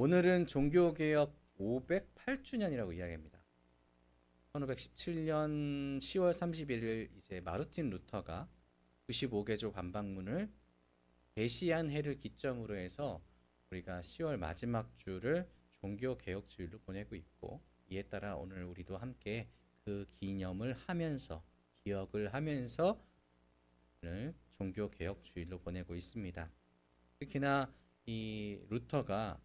오늘은 종교개혁 508주년이라고 이야기합니다. 1517년 10월 31일 이제 마르틴 루터가 95개조 반박문을 게시한 해를 기점으로 해서 우리가 10월 마지막 주를 종교개혁주일로 보내고 있고, 이에 따라 오늘 우리도 함께 그 기념을 하면서 기억을 하면서 오늘 종교개혁주일로 보내고 있습니다. 특히나 이 루터가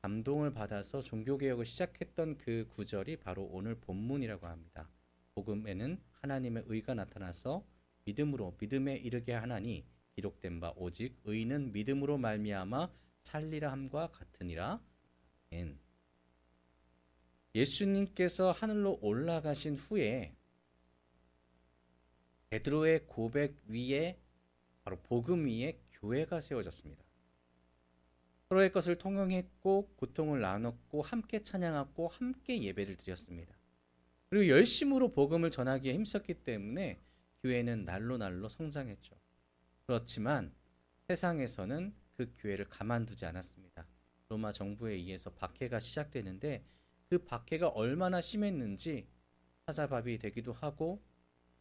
감동을 받아서 종교개혁을 시작했던 그 구절이 바로 오늘 본문이라고 합니다. 복음에는 하나님의 의가 나타나서 믿음에 이르게 하나니 기록된 바 오직 의는 믿음으로 말미암아 살리라 함과 같으니라. 예수님께서 하늘로 올라가신 후에 베드로의 고백 위에 바로 복음 위에 교회가 세워졌습니다. 서로의 것을 통용했고 고통을 나눴고 함께 찬양하고 함께 예배를 드렸습니다. 그리고 열심으로 복음을 전하기에 힘썼기 때문에 교회는 날로 날로 성장했죠. 그렇지만 세상에서는 그 교회를 가만두지 않았습니다. 로마 정부에 의해서 박해가 시작되는데 그 박해가 얼마나 심했는지 사자밥이 되기도 하고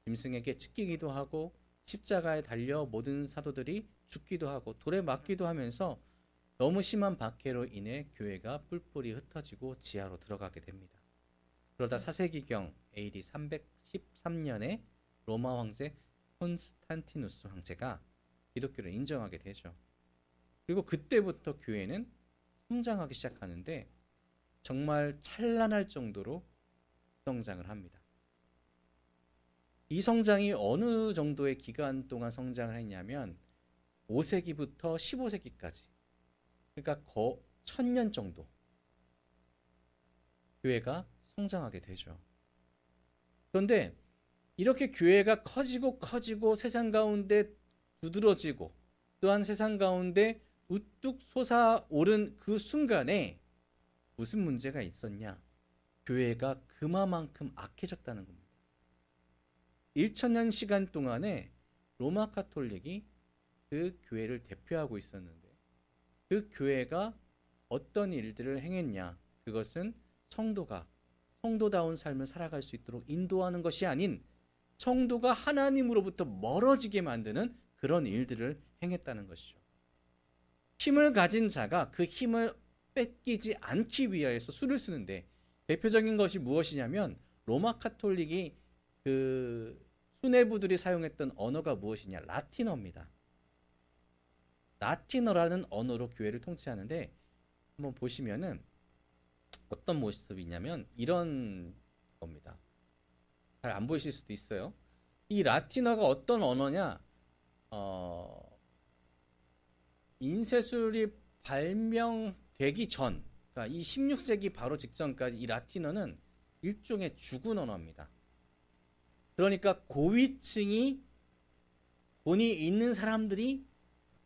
짐승에게 찢기기도 하고 십자가에 달려 모든 사도들이 죽기도 하고 돌에 맞기도 하면서 너무 심한 박해로 인해 교회가 뿔뿔이 흩어지고 지하로 들어가게 됩니다. 그러다 사세기경 AD 313년에 로마 황제 콘스탄티누스 황제가 기독교를 인정하게 되죠. 그리고 그때부터 교회는 성장하기 시작하는데 정말 찬란할 정도로 성장을 합니다. 이 성장이 어느 정도의 기간 동안 성장을 했냐면 5세기부터 15세기까지, 그러니까 1000년 정도 교회가 성장하게 되죠. 그런데 이렇게 교회가 커지고 세상 가운데 두드러지고 또한 세상 가운데 우뚝 솟아오른 그 순간에 무슨 문제가 있었냐? 교회가 그만큼 악해졌다는 겁니다. 1000년 시간 동안에 로마 카톨릭이 그 교회를 대표하고 있었는데 그 교회가 어떤 일들을 행했냐? 그것은 성도가 성도다운 삶을 살아갈 수 있도록 인도하는 것이 아닌 성도가 하나님으로부터 멀어지게 만드는 그런 일들을 행했다는 것이죠. 힘을 가진 자가 그 힘을 뺏기지 않기 위하여서 수를 쓰는데 대표적인 것이 무엇이냐면 로마 카톨릭이 그 수뇌부들이 사용했던 언어가 무엇이냐? 라틴어입니다. 라틴어라는 언어로 교회를 통치하는데 한번 보시면은 어떤 모습이 있냐면 이런 겁니다. 잘 안 보이실 수도 있어요. 이 라틴어가 어떤 언어냐? 인쇄술이 발명되기 전, 그러니까 이 16세기 바로 직전까지 이 라틴어는 일종의 죽은 언어입니다. 그러니까 고위층이 돈이 있는 사람들이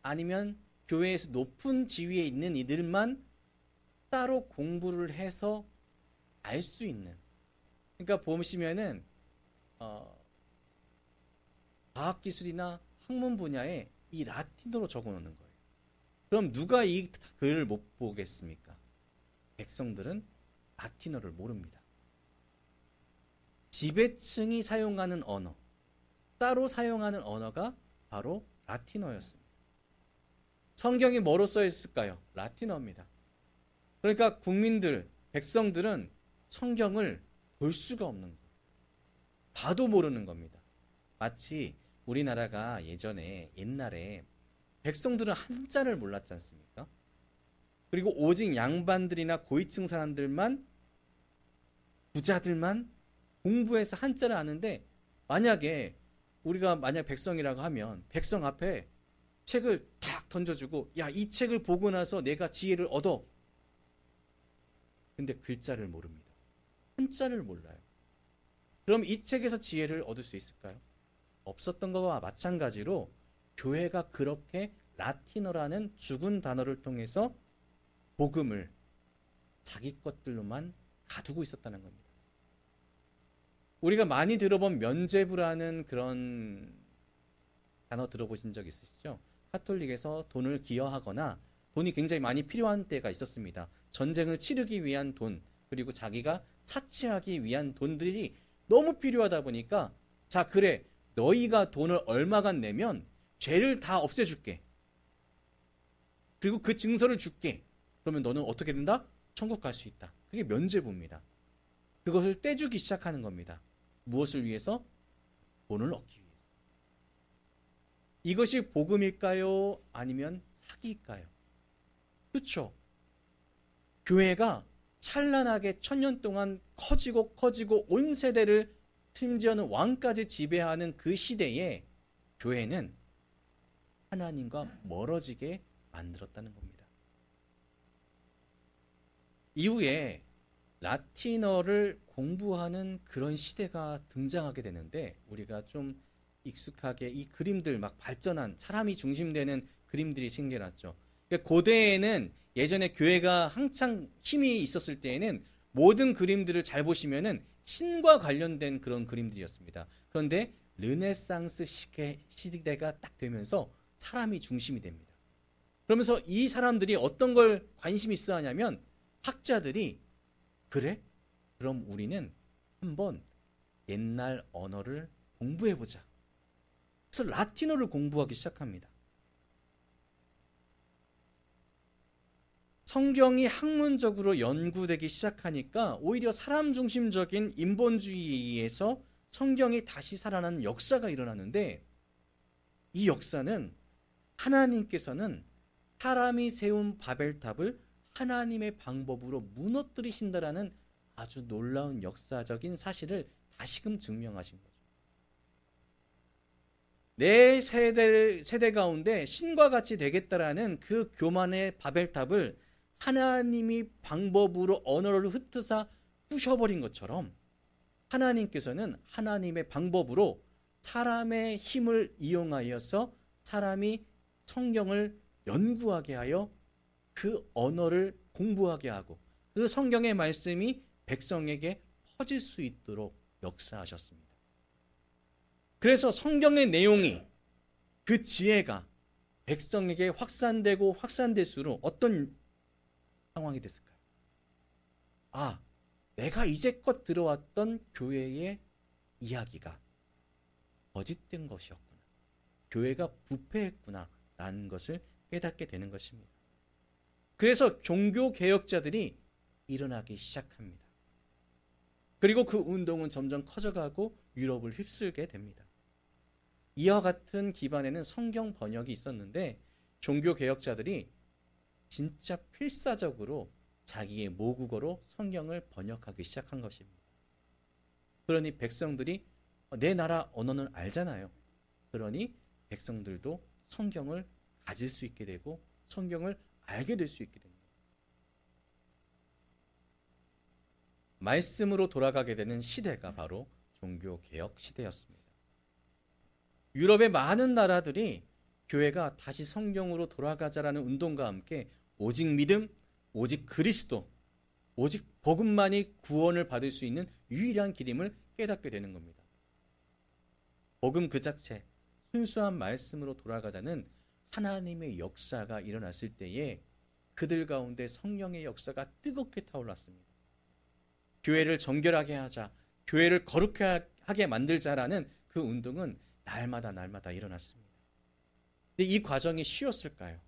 아니면 교회에서 높은 지위에 있는 이들만 따로 공부를 해서 알 수 있는, 그러니까 보시면은 과학기술이나 학문 분야에 이 라틴어로 적어놓는 거예요. 그럼 누가 이 글을 못 보겠습니까? 백성들은 라틴어를 모릅니다. 지배층이 사용하는 언어, 따로 사용하는 언어가 바로 라틴어였습니다. 성경이 뭐로 써 있을까요? 라틴어입니다. 그러니까 국민들, 백성들은 성경을 볼 수가 없는 거예요. 봐도 모르는 겁니다. 마치 우리나라가 옛날에 백성들은 한자를 몰랐지 않습니까? 그리고 오직 양반들이나 고위층 사람들만, 부자들만 공부해서 한자를 아는데, 만약에 우리가 백성이라고 하면 백성 앞에 책을 탁 던져주고 야, 이 책을 보고 나서 내가 지혜를 얻어. 근데 글자를 모릅니다. 한자를 몰라요. 그럼 이 책에서 지혜를 얻을 수 있을까요? 없었던 것과 마찬가지로 교회가 그렇게 라틴어라는 죽은 단어를 통해서 복음을 자기 것들로만 가두고 있었다는 겁니다. 우리가 많이 들어본 면죄부라는 그런 단어 들어보신 적 있으시죠? 카톨릭에서 돈을 기여하거나 돈이 굉장히 많이 필요한 때가 있었습니다. 전쟁을 치르기 위한 돈, 그리고 자기가 사치하기 위한 돈들이 너무 필요하다 보니까 자, 그래. 너희가 돈을 얼마간 내면 죄를 다 없애줄게. 그리고 그 증서를 줄게. 그러면 너는 어떻게 된다? 천국 갈 수 있다. 그게 면죄부입니다. 그것을 떼주기 시작하는 겁니다. 무엇을 위해서? 돈을 얻기 위해서. 이것이 복음일까요? 아니면 사기일까요? 그렇죠. 교회가 찬란하게 천년 동안 커지고 온 세대를 심지어는 왕까지 지배하는 그 시대에 교회는 하나님과 멀어지게 만들었다는 겁니다. 이후에 라틴어를 공부하는 그런 시대가 등장하게 되는데 우리가 좀 익숙하게 이 그림들 막 발전한 사람이 중심되는 그림들이 생겨났죠. 그러니까 고대에는 예전에 교회가 한창 힘이 있었을 때에는 모든 그림들을 잘 보시면은 신과 관련된 그런 그림들이었습니다. 그런데 르네상스 시대가 딱 되면서 사람이 중심이 됩니다. 그러면서 이 사람들이 어떤 걸 관심 있어 하냐면 학자들이 그래? 그럼 우리는 한번 옛날 언어를 공부해보자. 그래서 라틴어를 공부하기 시작합니다. 성경이 학문적으로 연구되기 시작하니까 오히려 사람 중심적인 인본주의에서 성경이 다시 살아나는 역사가 일어나는데 이 역사는 하나님께서는 사람이 세운 바벨탑을 하나님의 방법으로 무너뜨리신다라는 아주 놀라운 역사적인 사실을 다시금 증명하신 거죠. 내 세대 가운데 신과 같이 되겠다라는 그 교만의 바벨탑을 하나님이 방법으로 언어를 흩트사 부셔버린 것처럼 하나님께서는 하나님의 방법으로 사람의 힘을 이용하여서 사람이 성경을 연구하게 하여 그 언어를 공부하게 하고 그 성경의 말씀이 백성에게 퍼질 수 있도록 역사하셨습니다. 그래서 성경의 내용이 그 지혜가 백성에게 확산되고 확산될수록 어떤 상황이 됐을까요? 아, 내가 이제껏 들어왔던 교회의 이야기가 거짓된 것이었구나. 교회가 부패했구나. 라는 것을 깨닫게 되는 것입니다. 그래서 종교개혁자들이 일어나기 시작합니다. 그리고 그 운동은 점점 커져가고 유럽을 휩쓸게 됩니다. 이와 같은 기반에는 성경 번역이 있었는데 종교개혁자들이 진짜 필사적으로 자기의 모국어로 성경을 번역하기 시작한 것입니다. 그러니 백성들이 내 나라 언어는 알잖아요. 그러니 백성들도 성경을 가질 수 있게 되고 성경을 알게 될 수 있게 됩니다. 말씀으로 돌아가게 되는 시대가 바로 종교개혁 시대였습니다. 유럽의 많은 나라들이 교회가 다시 성경으로 돌아가자라는 운동과 함께 오직 믿음, 오직 그리스도, 오직 복음만이 구원을 받을 수 있는 유일한 길임을 깨닫게 되는 겁니다. 복음 그 자체, 순수한 말씀으로 돌아가자는 하나님의 역사가 일어났을 때에 그들 가운데 성령의 역사가 뜨겁게 타올랐습니다. 교회를 정결하게 하자, 교회를 거룩하게 만들자라는 그 운동은 날마다 일어났습니다. 근데 이 과정이 쉬웠을까요?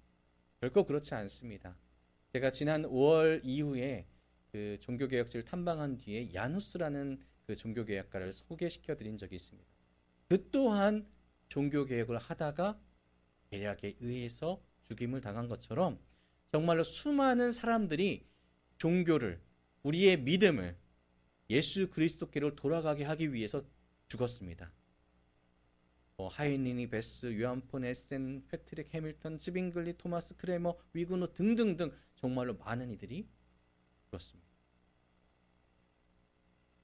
결코 그렇지 않습니다. 제가 지난 5월 이후에 그 종교개혁지를 탐방한 뒤에 야누스라는 그 종교개혁가를 소개시켜 드린 적이 있습니다. 그 또한 종교개혁을 하다가 계략에 의해서 죽임을 당한 것처럼 정말로 수많은 사람들이 종교를, 우리의 믿음을 예수 그리스도께로 돌아가게 하기 위해서 죽었습니다. 하이니니 베스, 요한폰 에센, 패트릭 해밀턴, 츠빙글리, 토마스 크레머, 위그노 등등등 정말로 많은 이들이 죽었습니다.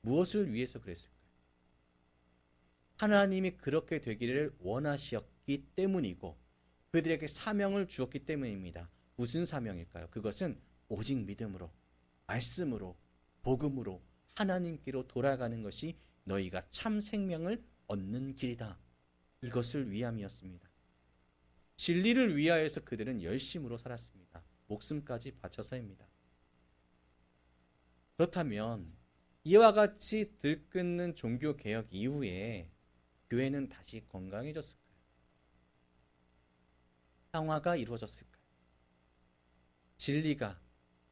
무엇을 위해서 그랬을까요? 하나님이 그렇게 되기를 원하셨기 때문이고 그들에게 사명을 주었기 때문입니다. 무슨 사명일까요? 그것은 오직 믿음으로, 말씀으로, 복음으로 하나님께로 돌아가는 것이 너희가 참 생명을 얻는 길이다. 이것을 위함이었습니다. 진리를 위하여서 그들은 열심으로 살았습니다. 목숨까지 바쳐서입니다. 그렇다면 이와 같이 들끓는 종교개혁 이후에 교회는 다시 건강해졌을까요? 평화가 이루어졌을까요? 진리가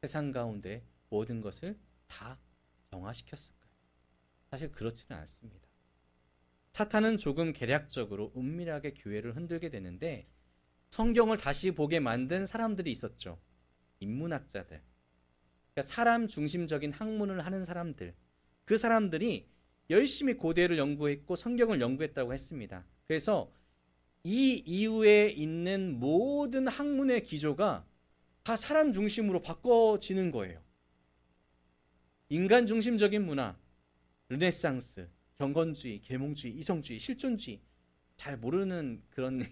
세상 가운데 모든 것을 다 정화시켰을까요? 사실 그렇지는 않습니다. 사탄은 조금 계략적으로 은밀하게 교회를 흔들게 되는데 성경을 다시 보게 만든 사람들이 있었죠. 인문학자들. 그러니까 사람 중심적인 학문을 하는 사람들. 그 사람들이 열심히 고대를 연구했고 성경을 연구했다고 했습니다. 그래서 이 이후에 있는 모든 학문의 기조가 다 사람 중심으로 바꿔지는 거예요. 인간 중심적인 문화, 르네상스, 경건주의, 계몽주의, 이성주의, 실존주의 잘 모르는 그런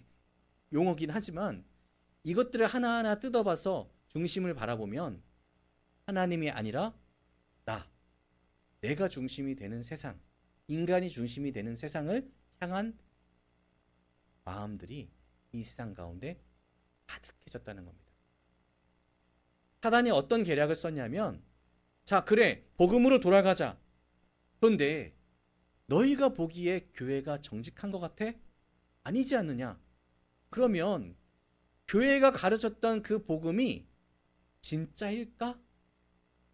용어긴 하지만 이것들을 하나하나 뜯어봐서 중심을 바라보면 하나님이 아니라 내가 중심이 되는 세상, 인간이 중심이 되는 세상을 향한 마음들이 이 세상 가운데 가득해졌다는 겁니다. 사단이 어떤 계략을 썼냐면 자, 그래, 복음으로 돌아가자. 그런데 너희가 보기에 교회가 정직한 것 같아? 아니지 않느냐? 그러면 교회가 가르쳤던 그 복음이 진짜일까?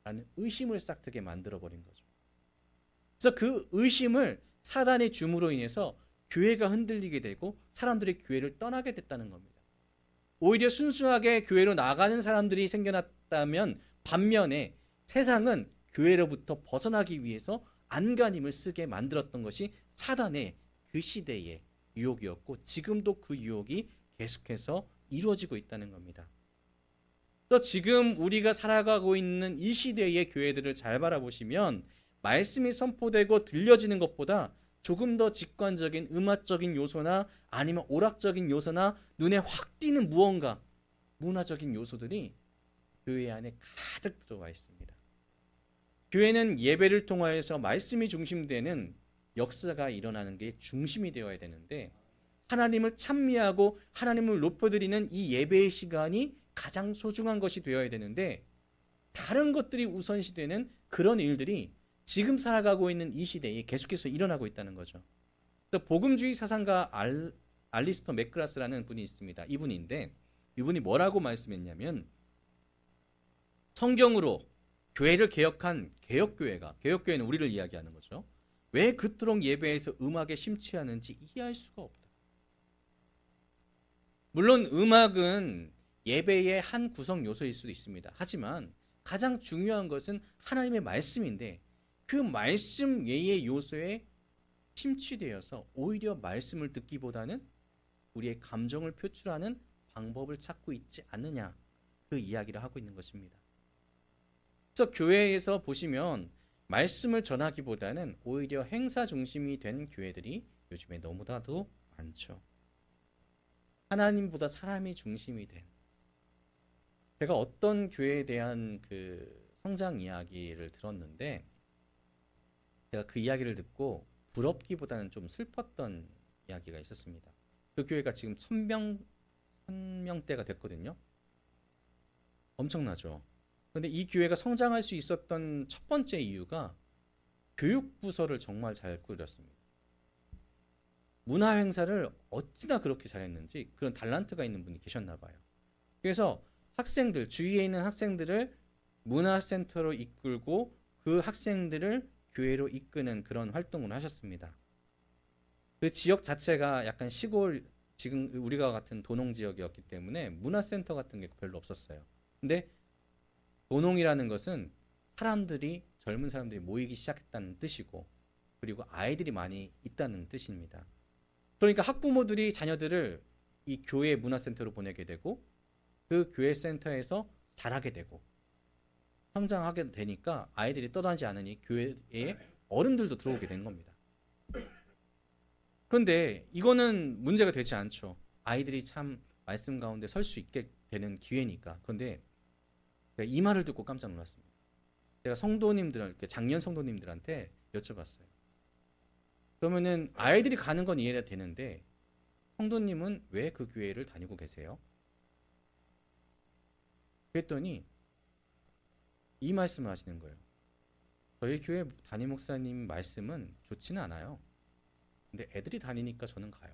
라는 의심을 싹트게 만들어버린 거죠. 그래서 그 의심을 사단의 줌으로 인해서 교회가 흔들리게 되고 사람들이 교회를 떠나게 됐다는 겁니다. 오히려 순수하게 교회로 나가는 사람들이 생겨났다면 반면에 세상은 교회로부터 벗어나기 위해서 안간힘을 쓰게 만들었던 것이 사단의 그 시대의 유혹이었고 지금도 그 유혹이 계속해서 이루어지고 있다는 겁니다. 그래서 지금 우리가 살아가고 있는 이 시대의 교회들을 잘 바라보시면 말씀이 선포되고 들려지는 것보다 조금 더 직관적인 음악적인 요소나 아니면 오락적인 요소나 눈에 확 띄는 무언가 문화적인 요소들이 교회 안에 가득 들어와 있습니다. 교회는 예배를 통하여서 말씀이 중심되는 역사가 일어나는 게 중심이 되어야 되는데 하나님을 찬미하고 하나님을 높여드리는 이 예배의 시간이 가장 소중한 것이 되어야 되는데 다른 것들이 우선시되는 그런 일들이 지금 살아가고 있는 이 시대에 계속해서 일어나고 있다는 거죠. 그래서 복음주의 사상가 알리스터 맥그라스라는 분이 있습니다. 이분인데 이분이 뭐라고 말씀했냐면 성경으로 교회를 개혁한 개혁교회는 우리를 이야기하는 거죠. 왜 그토록 예배에서 음악에 심취하는지 이해할 수가 없다. 물론 음악은 예배의 한 구성 요소일 수도 있습니다. 하지만 가장 중요한 것은 하나님의 말씀인데 그 말씀 외의 요소에 심취되어서 오히려 말씀을 듣기보다는 우리의 감정을 표출하는 방법을 찾고 있지 않느냐 그 이야기를 하고 있는 것입니다. 그래서 교회에서 보시면 말씀을 전하기보다는 오히려 행사 중심이 된 교회들이 요즘에 너무나도 많죠. 하나님보다 사람이 중심이 된 제가 어떤 교회에 대한 그 성장 이야기를 들었는데 제가 그 이야기를 듣고 부럽기보다는 좀 슬펐던 이야기가 있었습니다. 그 교회가 지금 1000명대가 됐거든요. 엄청나죠. 그런데 이 교회가 성장할 수 있었던 첫 번째 이유가 교육부서를 정말 잘 꾸렸습니다. 문화행사를 어찌나 그렇게 잘했는지 그런 달란트가 있는 분이 계셨나 봐요. 그래서 학생들, 주위에 있는 학생들을 문화센터로 이끌고 그 학생들을 교회로 이끄는 그런 활동을 하셨습니다. 그 지역 자체가 약간 시골, 지금 우리가 같은 도농 지역이었기 때문에 문화센터 같은 게 별로 없었어요. 근데 도농이라는 것은 젊은 사람들이 모이기 시작했다는 뜻이고 그리고 아이들이 많이 있다는 뜻입니다. 그러니까 학부모들이 자녀들을 이 교회 문화센터로 보내게 되고 그 교회 센터에서 자라게 되고 성장하게 되니까 아이들이 떠나지 않으니 교회에 어른들도 들어오게 된 겁니다. 그런데 이거는 문제가 되지 않죠. 아이들이 참 말씀 가운데 설 수 있게 되는 기회니까. 그런데 제가 이 말을 듣고 깜짝 놀랐습니다. 제가 작년 성도님들한테 여쭤봤어요. 그러면은 아이들이 가는 건 이해가 되는데 성도님은 왜 그 교회를 다니고 계세요? 그랬더니 이 말씀을 하시는 거예요. 저희 교회 담임 목사님 말씀은 좋지는 않아요. 근데 애들이 다니니까 저는 가요.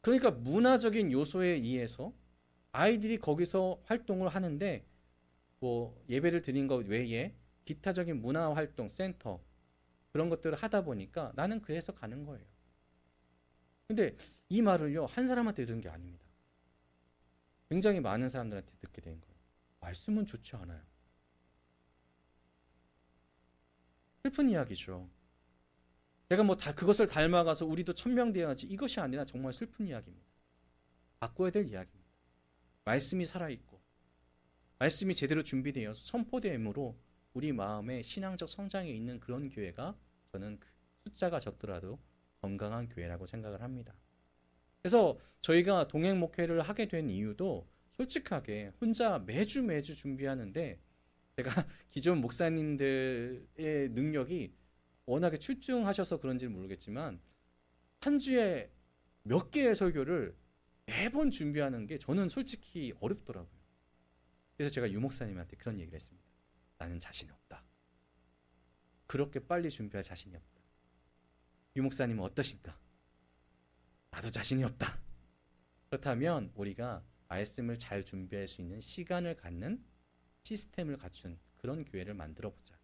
그러니까 문화적인 요소에 의해서 아이들이 거기서 활동을 하는데 뭐 예배를 드린 것 외에 기타적인 문화 활동 센터 그런 것들을 하다 보니까 나는 그래서 가는 거예요. 근데 이 말을요 한 사람한테 들은 게 아닙니다. 굉장히 많은 사람들한테 듣게 된 거예요. 말씀은 좋지 않아요. 슬픈 이야기죠. 내가 뭐 다 그것을 닮아가서 우리도 천명되어야지 이것이 아니라 정말 슬픈 이야기입니다. 바꿔야 될 이야기입니다. 말씀이 살아있고 말씀이 제대로 준비되어서 선포됨으로 우리 마음의 신앙적 성장에 있는 그런 교회가 저는 숫자가 적더라도 건강한 교회라고 생각을 합니다. 그래서 저희가 동행 목회를 하게 된 이유도 솔직하게 혼자 매주 준비하는데 제가 기존 목사님들의 능력이 워낙에 출중하셔서 그런지는 모르겠지만 한 주에 몇 개의 설교를 매번 준비하는 게 저는 솔직히 어렵더라고요. 그래서 제가 유 목사님한테 그런 얘기를 했습니다. 나는 자신이 없다. 그렇게 빨리 준비할 자신이 없다. 유 목사님은 어떠신가? 나도 자신이 없다. 그렇다면 우리가 말씀을 잘 준비할 수 있는 시간을 갖는 시스템을 갖춘 그런 교회를 만들어 보자.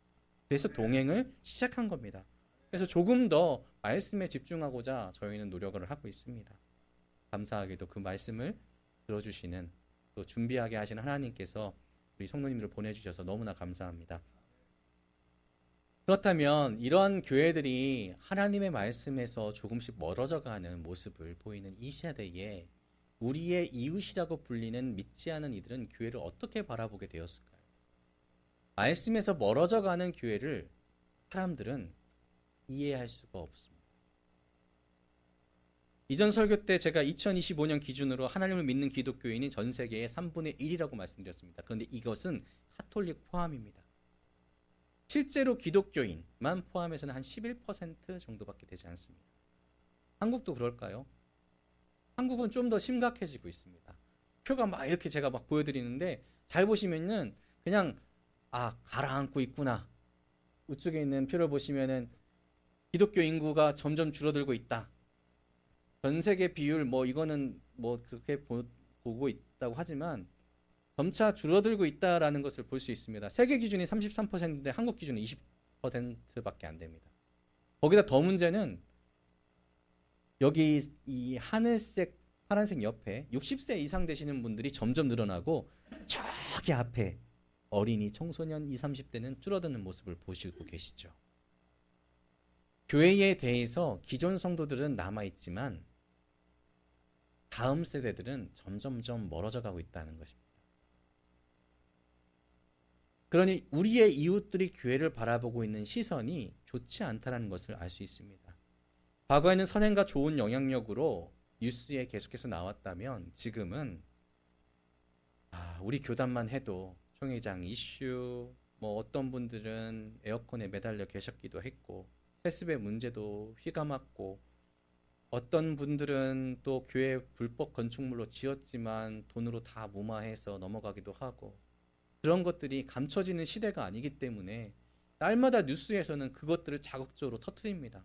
그래서 동행을 시작한 겁니다. 그래서 조금 더 말씀에 집중하고자 저희는 노력을 하고 있습니다. 감사하게도 그 말씀을 들어주시는 또 준비하게 하시는 하나님께서 우리 성도님들을 보내주셔서 너무나 감사합니다. 그렇다면 이러한 교회들이 하나님의 말씀에서 조금씩 멀어져 가는 모습을 보이는 이 시대에 우리의 이웃이라고 불리는 믿지 않은 이들은 교회를 어떻게 바라보게 되었을까요? 말씀에서 멀어져 가는 교회를 사람들은 이해할 수가 없습니다. 이전 설교 때 제가 2025년 기준으로 하나님을 믿는 기독교인이 전 세계의 3분의 1이라고 말씀드렸습니다. 그런데 이것은 카톨릭 포함입니다. 실제로 기독교인만 포함해서는 한 11% 정도밖에 되지 않습니다. 한국도 그럴까요? 한국은 좀 더 심각해지고 있습니다. 표가 막 이렇게 제가 막 보여드리는데 잘 보시면은 그냥 가라앉고 있구나. 우측에 있는 표를 보시면은 기독교 인구가 점점 줄어들고 있다. 전 세계 비율 뭐 이거는 뭐 그렇게 보고 있다고 하지만 점차 줄어들고 있다라는 것을 볼 수 있습니다. 세계 기준이 33%인데 한국 기준은 20%밖에 안 됩니다. 거기다 더 문제는 여기 이 하늘색 파란색 옆에 60세 이상 되시는 분들이 점점 늘어나고 저기 앞에 어린이 청소년 20, 30대는 줄어드는 모습을 보시고 계시죠. 교회에 대해서 기존 성도들은 남아있지만 다음 세대들은 점점점 멀어져 가고 있다는 것입니다. 그러니 우리의 이웃들이 교회를 바라보고 있는 시선이 좋지 않다는 것을 알 수 있습니다. 과거에는 선행과 좋은 영향력으로 뉴스에 계속해서 나왔다면 지금은 우리 교단만 해도 총회장 이슈, 뭐 어떤 분들은 에어컨에 매달려 계셨기도 했고 세습의 문제도 휘감았고 어떤 분들은 또 교회 불법 건축물로 지었지만 돈으로 다 무마해서 넘어가기도 하고 그런 것들이 감춰지는 시대가 아니기 때문에 날마다 뉴스에서는 그것들을 자극적으로 터뜨립니다.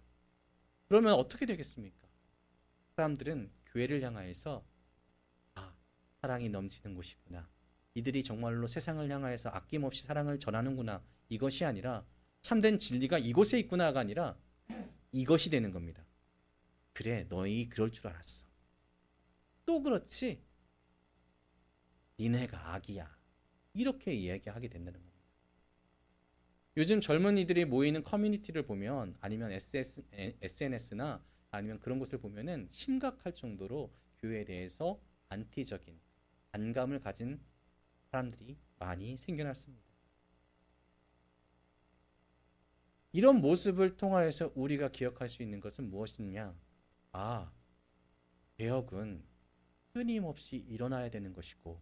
그러면 어떻게 되겠습니까? 사람들은 교회를 향하여서 사랑이 넘치는 곳이구나. 이들이 정말로 세상을 향하여서 아낌없이 사랑을 전하는구나. 이것이 아니라 참된 진리가 이곳에 있구나가 아니라 이것이 되는 겁니다. 그래, 너희 그럴 줄 알았어. 또 그렇지. 니네가 악이야. 이렇게 이야기하게 된다는 겁니다. 요즘 젊은이들이 모이는 커뮤니티를 보면 아니면 SNS나 아니면 그런 곳을 보면은 심각할 정도로 교회에 대해서 안티적인 반감을 가진 사람들이 많이 생겨났습니다. 이런 모습을 통하여서 우리가 기억할 수 있는 것은 무엇이냐? 개혁은 끊임없이 일어나야 되는 것이고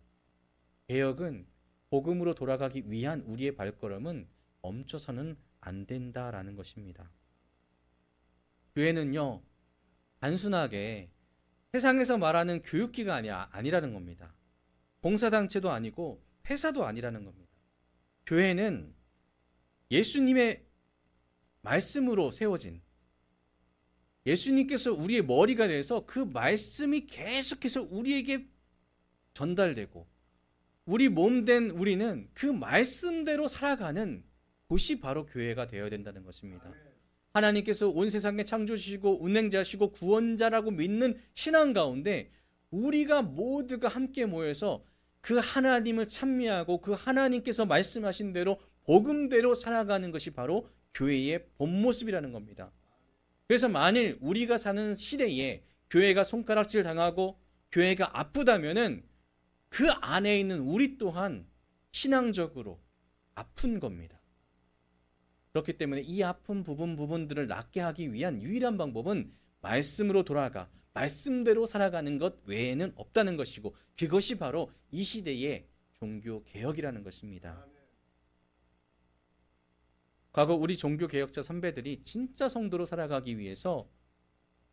개혁은 복음으로 돌아가기 위한 우리의 발걸음은 멈춰서는 안 된다라는 것입니다. 교회는요, 단순하게 세상에서 말하는 교육기가 아니라는 겁니다. 봉사단체도 아니고 회사도 아니라는 겁니다. 교회는 예수님의 말씀으로 세워진, 예수님께서 우리의 머리가 돼서 그 말씀이 계속해서 우리에게 전달되고 우리 몸 된 우리는 그 말씀대로 살아가는 곳이 바로 교회가 되어야 된다는 것입니다. 하나님께서 온 세상에 창조주시고 운행자시고 구원자라고 믿는 신앙 가운데 우리가 모두가 함께 모여서 그 하나님을 찬미하고 그 하나님께서 말씀하신 대로 복음대로 살아가는 것이 바로 교회의 본 모습이라는 겁니다. 그래서 만일 우리가 사는 시대에 교회가 손가락질 당하고 교회가 아프다면은 그 안에 있는 우리 또한 신앙적으로 아픈 겁니다. 그렇기 때문에 이 아픈 부분들을 낫게 하기 위한 유일한 방법은 말씀으로 돌아가 말씀대로 살아가는 것 외에는 없다는 것이고 그것이 바로 이 시대의 종교개혁이라는 것입니다. 과거 우리 종교개혁자 선배들이 진짜 성도로 살아가기 위해서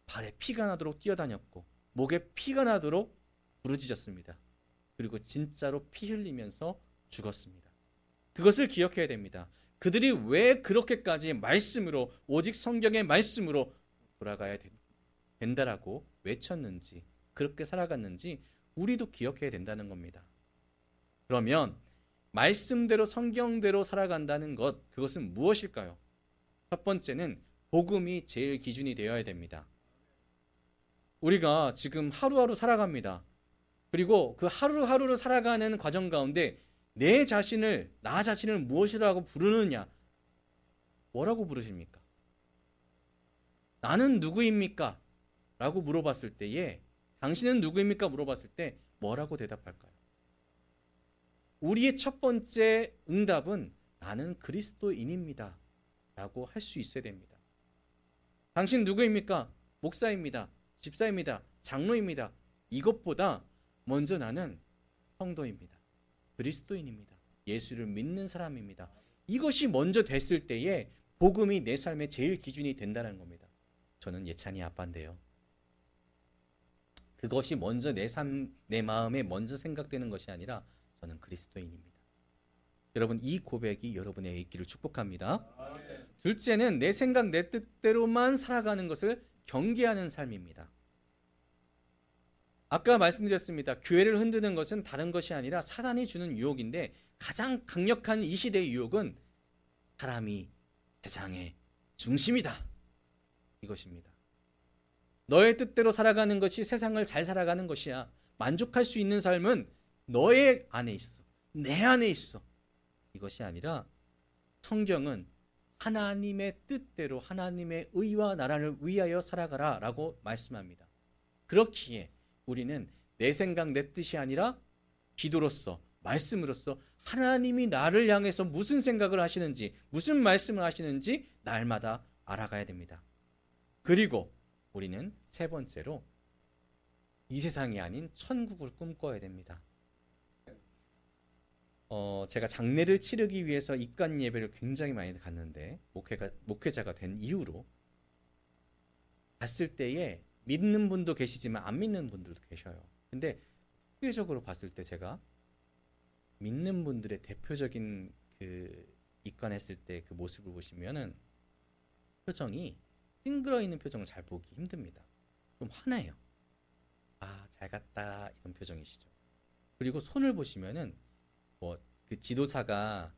발에 피가 나도록 뛰어다녔고 목에 피가 나도록 부르짖었습니다. 그리고 진짜로 피 흘리면서 죽었습니다. 그것을 기억해야 됩니다. 그들이 왜 그렇게까지 말씀으로 오직 성경의 말씀으로 돌아가야 된다라고 외쳤는지 그렇게 살아갔는지 우리도 기억해야 된다는 겁니다. 그러면 말씀대로 성경대로 살아간다는 것 그것은 무엇일까요? 첫 번째는 복음이 제일 기준이 되어야 됩니다. 우리가 지금 하루하루 살아갑니다. 그리고 그 하루하루를 살아가는 과정 가운데 나 자신을 무엇이라고 부르느냐? 뭐라고 부르십니까? 나는 누구입니까? 라고 물어봤을 때에 당신은 누구입니까? 물어봤을 때 뭐라고 대답할까요? 우리의 첫 번째 응답은 나는 그리스도인입니다. 라고 할 수 있어야 됩니다. 당신 누구입니까? 목사입니다. 집사입니다. 장로입니다. 이것보다 먼저 나는 성도입니다. 그리스도인입니다. 예수를 믿는 사람입니다. 이것이 먼저 됐을 때에 복음이 내 삶의 제일 기준이 된다는 겁니다. 저는 예찬이 아빠인데요. 그것이 먼저 내 마음에 먼저 생각되는 것이 아니라 저는 그리스도인입니다. 여러분 이 고백이 여러분의 있기를 축복합니다. 둘째는 내 생각 내 뜻대로만 살아가는 것을 경계하는 삶입니다. 아까 말씀드렸습니다. 교회를 흔드는 것은 다른 것이 아니라 사단이 주는 유혹인데 가장 강력한 이 시대의 유혹은 사람이 세상의 중심이다. 이것입니다. 너의 뜻대로 살아가는 것이 세상을 잘 살아가는 것이야. 만족할 수 있는 삶은 너의 안에 있어. 내 안에 있어. 이것이 아니라 성경은 하나님의 뜻대로 하나님의 의와 나라를 위하여 살아가라 라고 말씀합니다. 그렇기에 우리는 내 생각 내 뜻이 아니라 기도로서 말씀으로써 하나님이 나를 향해서 무슨 생각을 하시는지 무슨 말씀을 하시는지 날마다 알아가야 됩니다. 그리고 우리는 세 번째로 이 세상이 아닌 천국을 꿈꿔야 됩니다. 제가 장례를 치르기 위해서 입관 예배를 굉장히 많이 갔는데 목회자가 된 이후로 갔을 때에 믿는 분도 계시지만 안 믿는 분들도 계셔요. 근데 통계적으로 봤을 때 제가 믿는 분들의 대표적인 그 입관했을 때 그 모습을 보시면은 표정이 찡그러 있는 표정을 잘 보기 힘듭니다. 좀 화나요. 아, 잘 갔다 이런 표정이시죠. 그리고 손을 보시면은 그 지도사가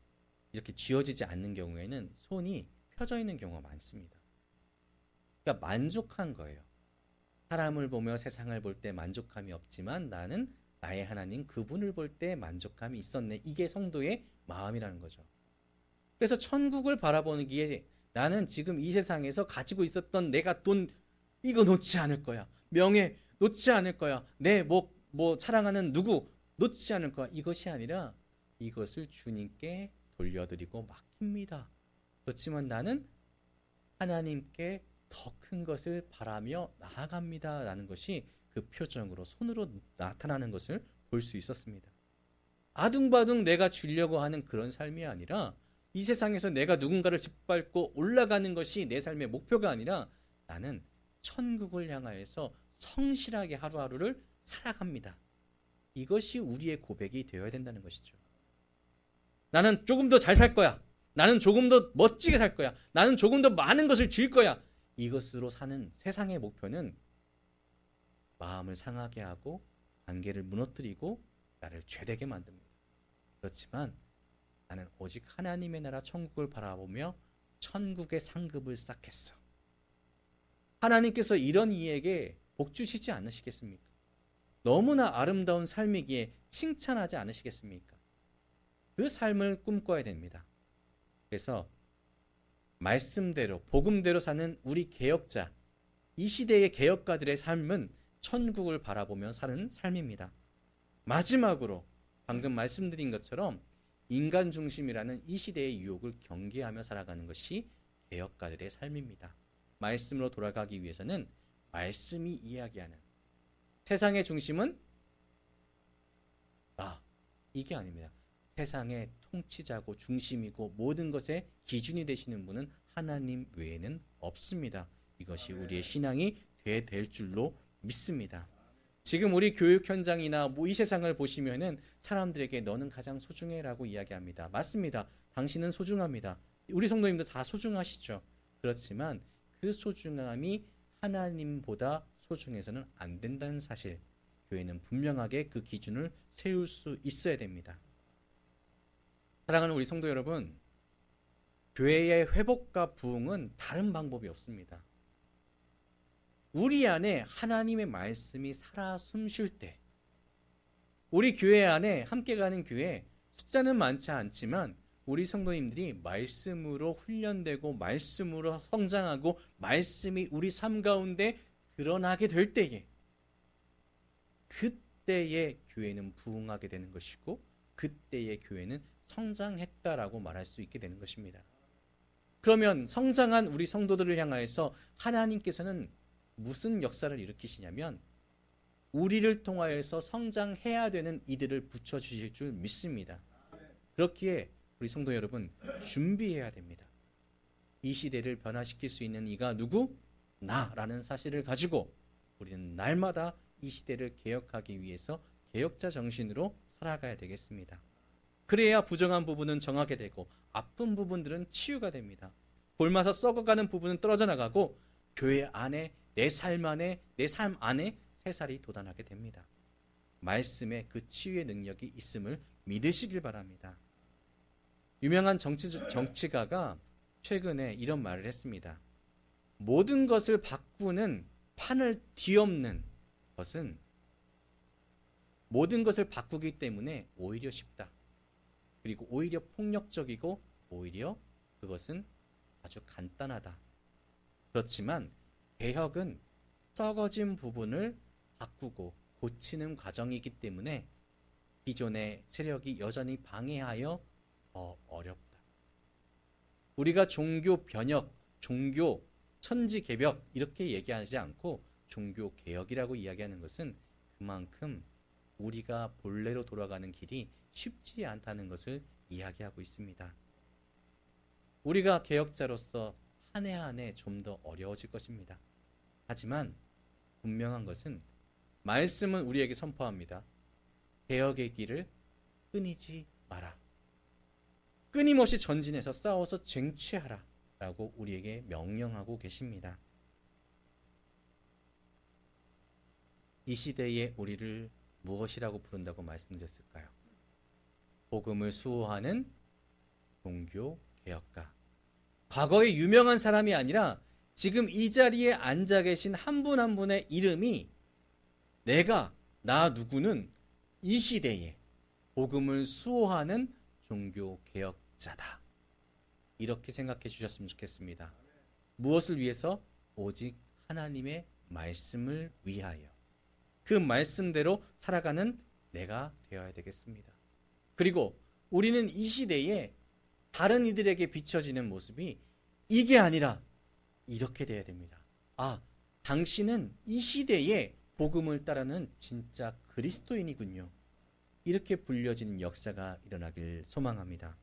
이렇게 쥐어지지 않는 경우에는 손이 펴져 있는 경우가 많습니다. 그러니까 만족한 거예요. 사람을 보며 세상을 볼 때 만족감이 없지만 나는 나의 하나님 그분을 볼 때 만족감이 있었네. 이게 성도의 마음이라는 거죠. 그래서 천국을 바라보기에 나는 지금 이 세상에서 가지고 있었던 내가 돈 이거 놓지 않을 거야. 명예 놓지 않을 거야. 내 사랑하는 누구 놓지 않을 거야. 이것이 아니라 이것을 주님께 돌려드리고 맡깁니다. 그렇지만 나는 하나님께 더 큰 것을 바라며 나아갑니다. 라는 것이 그 표정으로 손으로 나타나는 것을 볼 수 있었습니다. 아둥바둥 내가 주려고 하는 그런 삶이 아니라 이 세상에서 내가 누군가를 짓밟고 올라가는 것이 내 삶의 목표가 아니라 나는 천국을 향하여서 성실하게 하루하루를 살아갑니다. 이것이 우리의 고백이 되어야 된다는 것이죠. 나는 조금 더 잘 살 거야. 나는 조금 더 멋지게 살 거야. 나는 조금 더 많은 것을 줄 거야. 이것으로 사는 세상의 목표는 마음을 상하게 하고 관계를 무너뜨리고 나를 죄되게 만듭니다. 그렇지만 나는 오직 하나님의 나라 천국을 바라보며 천국의 상급을 쌓겠어. 하나님께서 이런 이에게 복 주시지 않으시겠습니까? 너무나 아름다운 삶이기에 칭찬하지 않으시겠습니까? 그 삶을 꿈꿔야 됩니다. 그래서 말씀대로 복음대로 사는 우리 개혁자, 이 시대의 개혁가들의 삶은 천국을 바라보며 사는 삶입니다. 마지막으로 방금 말씀드린 것처럼 인간 중심이라는 이 시대의 유혹을 경계하며 살아가는 것이 개혁가들의 삶입니다. 말씀으로 돌아가기 위해서는 말씀이 이야기하는 세상의 중심은 이게 아닙니다. 세상의 통치자고 중심이고 모든 것의 기준이 되시는 분은 하나님 외에는 없습니다. 이것이 우리의 신앙이 돼야 될 줄로 믿습니다. 지금 우리 교육 현장이나 이 세상을 보시면은 사람들에게 너는 가장 소중해라고 이야기합니다. 맞습니다. 당신은 소중합니다. 우리 성도님도 다 소중하시죠. 그렇지만 그 소중함이 하나님보다 소중해서는 안 된다는 사실, 교회는 분명하게 그 기준을 세울 수 있어야 됩니다. 사랑하는 우리 성도 여러분, 교회의 회복과 부흥은 다른 방법이 없습니다. 우리 안에 하나님의 말씀이 살아 숨쉴 때, 우리 교회 안에 함께 가는 교회 숫자는 많지 않지만 우리 성도님들이 말씀으로 훈련되고 말씀으로 성장하고 말씀이 우리 삶 가운데 드러나게 될 때에, 그때의 교회는 부흥하게 되는 것이고 그때의 교회는 성장했다라고 말할 수 있게 되는 것입니다. 그러면 성장한 우리 성도들을 향하여서 하나님께서는 무슨 역사를 일으키시냐면 우리를 통하여서 성장해야 되는 이들을 붙여주실 줄 믿습니다. 그렇기에 우리 성도 여러분 준비해야 됩니다. 이 시대를 변화시킬 수 있는 이가 누구? 나라는 사실을 가지고 우리는 날마다 이 시대를 개혁하기 위해서 개혁자 정신으로 살아가야 되겠습니다. 그래야 부정한 부분은 정하게 되고 아픈 부분들은 치유가 됩니다. 골마서 썩어가는 부분은 떨어져 나가고 교회 안에 내 삶 안에 새살이 돋아나게 됩니다. 말씀에 그 치유의 능력이 있음을 믿으시길 바랍니다. 유명한 정치가가 최근에 이런 말을 했습니다. 모든 것을 바꾸는 판을 뒤엎는 것은 모든 것을 바꾸기 때문에 오히려 쉽다. 그리고 오히려 폭력적이고 오히려 그것은 아주 간단하다. 그렇지만 개혁은 썩어진 부분을 바꾸고 고치는 과정이기 때문에 기존의 세력이 여전히 방해하여 더 어렵다. 우리가 종교 변혁, 종교 천지개벽 이렇게 얘기하지 않고 종교 개혁이라고 이야기하는 것은 그만큼 우리가 본래로 돌아가는 길이 쉽지 않다는 것을 이야기하고 있습니다. 우리가 개혁자로서 한 해 한 해 좀 더 어려워질 것입니다. 하지만 분명한 것은 말씀은 우리에게 선포합니다. 개혁의 길을 끊이지 마라. 끊임없이 전진해서 싸워서 쟁취하라 라고 우리에게 명령하고 계십니다. 이 시대에 우리를 무엇이라고 부른다고 말씀드렸을까요? 복음을 수호하는 종교 개혁가. 과거에 유명한 사람이 아니라 지금 이 자리에 앉아 계신 한 분 한 분의 이름이 나 누구는 이 시대에 복음을 수호하는 종교 개혁자다. 이렇게 생각해 주셨으면 좋겠습니다. 무엇을 위해서? 오직 하나님의 말씀을 위하여. 그 말씀대로 살아가는 내가 되어야 되겠습니다. 그리고 우리는 이 시대에 다른 이들에게 비춰지는 모습이 이게 아니라 이렇게 돼야 됩니다. 당신은 이 시대에 복음을 따르는 진짜 그리스도인이군요. 이렇게 불려지는 역사가 일어나길 소망합니다.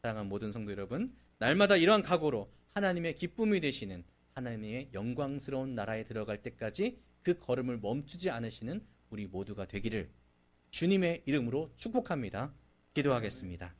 사랑하는 모든 성도 여러분, 날마다 이러한 각오로 하나님의 기쁨이 되시는 하나님의 영광스러운 나라에 들어갈 때까지 그 걸음을 멈추지 않으시는 우리 모두가 되기를 주님의 이름으로 축복합니다. 기도하겠습니다.